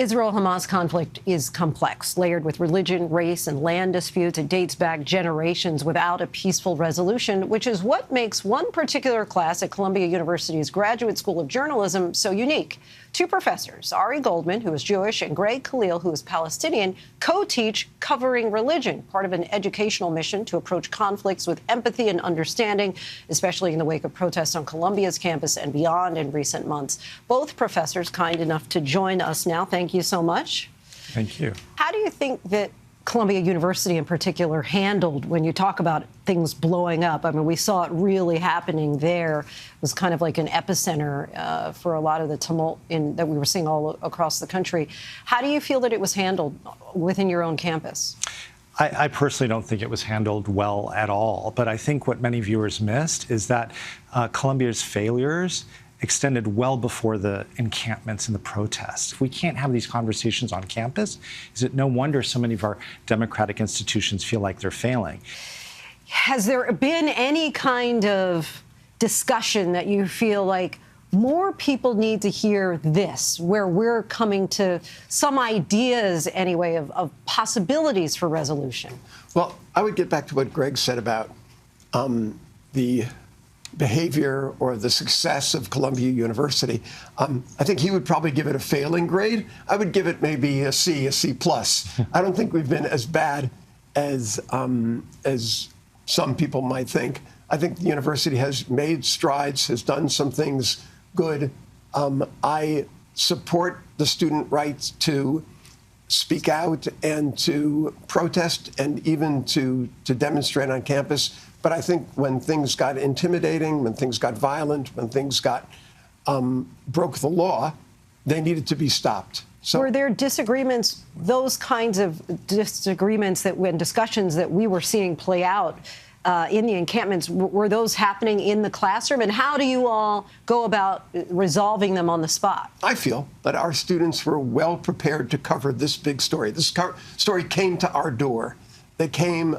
Israel-Hamas conflict is complex, layered with religion, race, and land disputes. It dates back generations without a peaceful resolution, which is what makes one particular class at Columbia University's Graduate School of Journalism so unique. Two professors, Ari Goldman, who is Jewish, and Greg Khalil, who is Palestinian, co-teach Covering Religion, part of an educational mission to approach conflicts with empathy and understanding, especially in the wake of protests on Columbia's campus and beyond in recent months. Both professors kind enough to join us now. Thank you so much. Thank you. How do you think that Columbia University in particular handled when you talk about things blowing up? I mean, we saw it really happening there. It was kind of like an epicenter for a lot of the tumult that we were seeing all across the country. How do you feel that it was handled within your own campus? I personally don't think it was handled well at all. But I think what many viewers missed is that Columbia's failures extended well before the encampments and the protests. If we can't have these conversations on campus, is it no wonder so many of our democratic institutions feel like they're failing? Has there been any kind of discussion that you feel like more people need to hear this, where we're coming to some ideas, anyway, of possibilities for resolution? Well, I would get back to what Greg said about the behavior or the success of Columbia University. I think he would probably give it a failing grade. I would give it maybe a C plus. I don't think we've been as bad as some people might think. I think the university has made strides, has done some things good. I support the student right to speak out and to protest and even to demonstrate on campus. But I think when things got intimidating, when things got violent, when things got broke the law, they needed to be stopped. So, were there disagreements, those kinds of disagreements that when discussions that we were seeing play out in the encampments, were those happening in the classroom? And how do you all go about resolving them on the spot? I feel that our students were well prepared to cover this big story. This story came to our door. They came.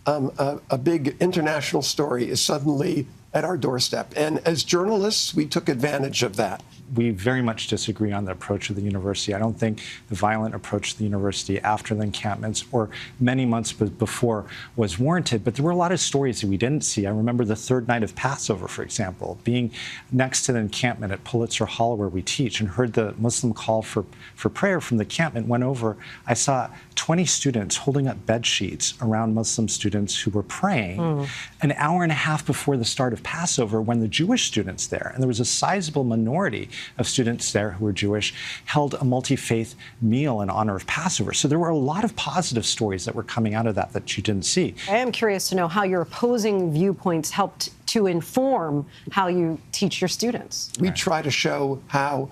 A big international story is suddenly at our doorstep. And as journalists, we took advantage of that. We very much disagree on the approach of the university. I don't think the violent approach to the university after the encampments or many months before was warranted, but there were a lot of stories that we didn't see. I remember the third night of Passover, for example, being next to the encampment at Pulitzer Hall where we teach and heard the Muslim call for prayer from the encampment, went over. I saw 20 students holding up bed sheets around Muslim students who were praying an hour and a half before the start of Passover when the Jewish students there, and there was a sizable minority of students there who were Jewish, held a multi-faith meal in honor of Passover. So there were a lot of positive stories that were coming out of that you didn't see. I am curious to know how your opposing viewpoints helped to inform how you teach your students. We try to show how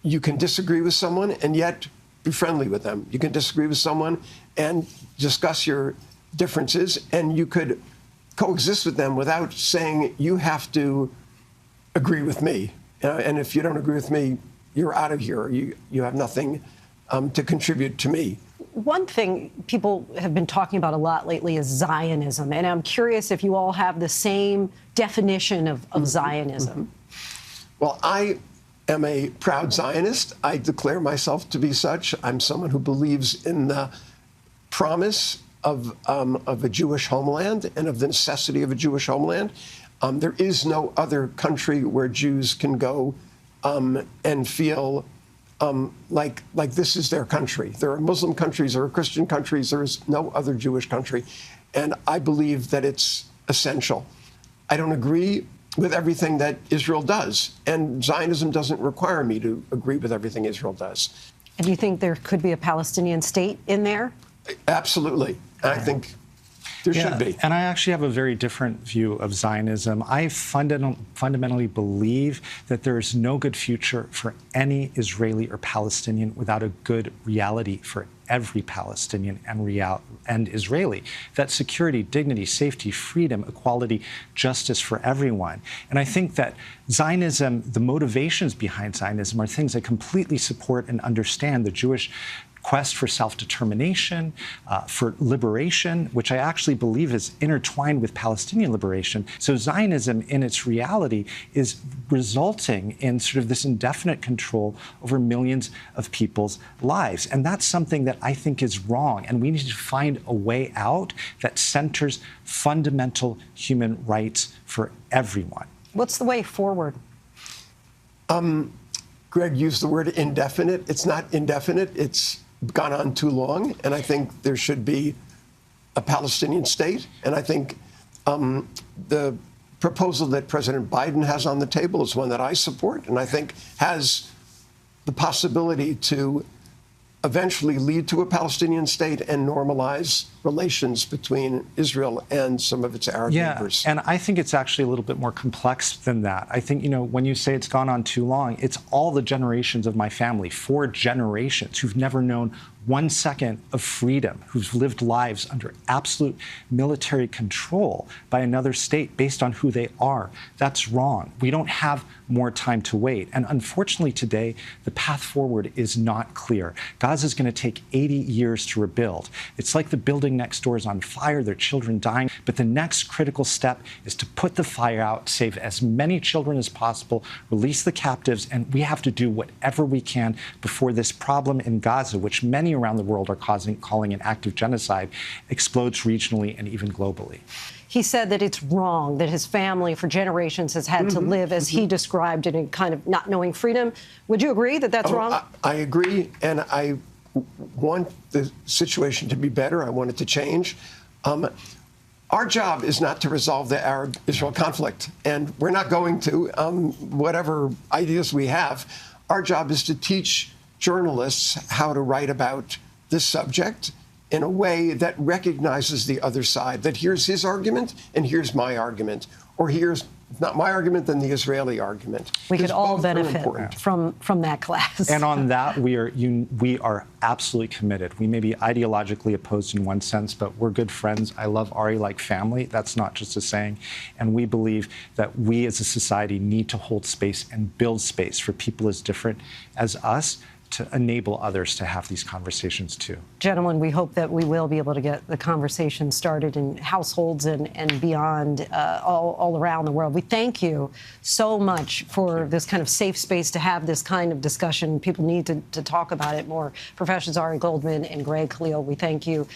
you can disagree with someone and yet be friendly with them. You can disagree with someone and discuss your differences, and you could coexist with them without saying you have to agree with me. And if you don't agree with me, you're out of here. You have nothing to contribute to me. One thing people have been talking about a lot lately is Zionism. And I'm curious if you all have the same definition of Zionism. Well, I am a proud Zionist. I declare myself to be such. I'm someone who believes in the promise of a Jewish homeland and of the necessity of a Jewish homeland. There is no other country where Jews can go and feel like this is their country. There are Muslim countries, there are Christian countries, there is no other Jewish country. And I believe that it's essential. I don't agree with everything that Israel does, and Zionism doesn't require me to agree with everything Israel does. And do you think there could be a Palestinian state in there? Absolutely. I think there should be. And I actually have a very different view of Zionism. I fundamentally believe that there is no good future for any Israeli or Palestinian without a good reality for every Palestinian and Israeli. That security, dignity, safety, freedom, equality, justice for everyone. And I think that Zionism, the motivations behind Zionism are things I completely support and understand. The Jewish quest for self-determination, for liberation, which I actually believe is intertwined with Palestinian liberation. So Zionism, in its reality, is resulting in sort of this indefinite control over millions of people's lives. And that's something that I think is wrong. And we need to find a way out that centers fundamental human rights for everyone. What's the way forward? Greg used the word indefinite. It's not indefinite. It's gone on too long. And I think there should be a Palestinian state. And I think the proposal that President Biden has on the table is one that I support, and I think has the possibility to eventually lead to a Palestinian state and normalize relations between Israel and some of its Arab neighbors. And I think it's actually a little bit more complex than that. I think, when you say it's gone on too long, it's all the generations of my family, 4 generations, who've never known 1 second of freedom, who've lived lives under absolute military control by another state based on who they are. That's wrong. We don't have more time to wait. And unfortunately today, the path forward is not clear. Gaza is going to take 80 years to rebuild. It's like the building next door is on fire, there are children dying. But the next critical step is to put the fire out, save as many children as possible, release the captives, and we have to do whatever we can before this problem in Gaza, which many around the world are calling an act of genocide, explodes regionally and even globally. He said that it's wrong that his family for generations has had to live, as he described it, in kind of not knowing freedom. Would you agree that that's wrong? I agree, and I want the situation to be better. I want it to change. Our job is not to resolve the Arab-Israel conflict, and we're not going to, whatever ideas we have. Our job is to teach journalists how to write about this subject in a way that recognizes the other side, that here's his argument and here's my argument, or here's not my argument, then the Israeli argument. We could all benefit from that class. And on that, we are absolutely committed. We may be ideologically opposed in one sense, but we're good friends. I love Ari like family. That's not just a saying. And we believe that we as a society need to hold space and build space for people as different as us, to enable others to have these conversations too. Gentlemen, we hope that we will be able to get the conversation started in households and beyond all around the world. We thank you so much for this kind of safe space to have this kind of discussion. People need to talk about it more. Professors Ari Goldman and Greg Khalil, we thank you.